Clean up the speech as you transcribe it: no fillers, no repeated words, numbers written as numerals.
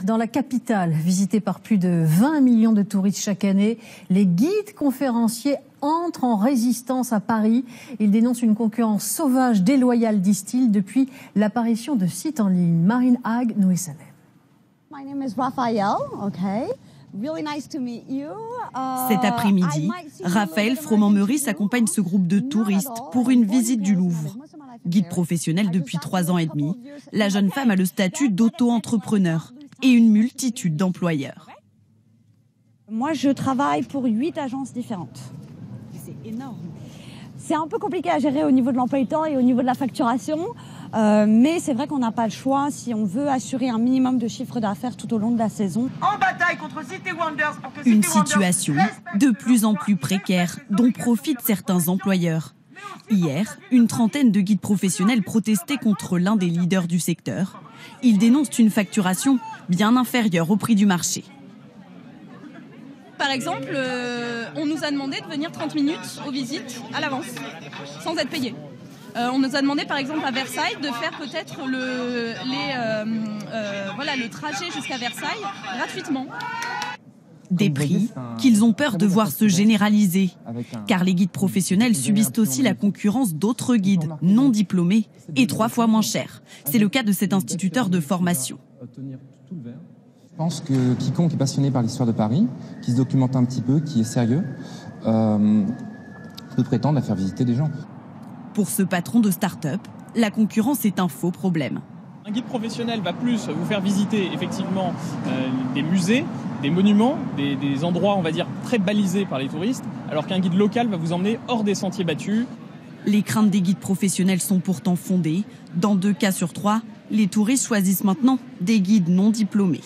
Dans la capitale, visitée par plus de 20 millions de touristes chaque année, les guides conférenciers entrent en résistance à Paris. Ils dénoncent une concurrence sauvage, déloyale, disent-ils, depuis l'apparition de sites en ligne. Marine Hague, Noé Sanem. My name is Raphaël, okay. Really nice to meet you. Cet après-midi, Raphaël Froment-Meurice accompagne ce groupe de touristes pour une visite du Louvre. Guide professionnel depuis 3 ans et demi, la jeune femme a le statut d'auto-entrepreneur et une multitude d'employeurs. Moi, je travaille pour 8 agences différentes. C'est énorme. C'est un peu compliqué à gérer au niveau de l'emploi du temps et au niveau de la facturation. Mais c'est vrai qu'on n'a pas le choix si on veut assurer un minimum de chiffre d'affaires tout au long de la saison. En bataille contre City Wonders pour que Une City Wonders situation de plus en plus précaire dont profitent certains employeurs. Hier, une trentaine de guides professionnels protestaient contre l'un des leaders du secteur. Ils dénoncent une facturation bien inférieure au prix du marché. Par exemple, on nous a demandé de venir 30 minutes aux visites à l'avance, sans être payé. On nous a demandé par exemple à Versailles de faire peut-être le trajet jusqu'à Versailles gratuitement. Des prix qu'ils ont peur de voir se généraliser, car les guides professionnels subissent aussi la concurrence d'autres guides non diplômés et 3 fois moins chers. C'est le cas de cet instituteur de formation. Je pense que quiconque est passionné par l'histoire de Paris, qui se documente un petit peu, qui est sérieux, peut prétendre à faire visiter des gens. Pour ce patron de start-up, la concurrence est un faux problème. Un guide professionnel va plus vous faire visiter effectivement des musées, des monuments, des endroits on va dire très balisés par les touristes, alors qu'un guide local va vous emmener hors des sentiers battus. Les craintes des guides professionnels sont pourtant fondées. Dans 2 cas sur 3, les touristes choisissent maintenant des guides non diplômés.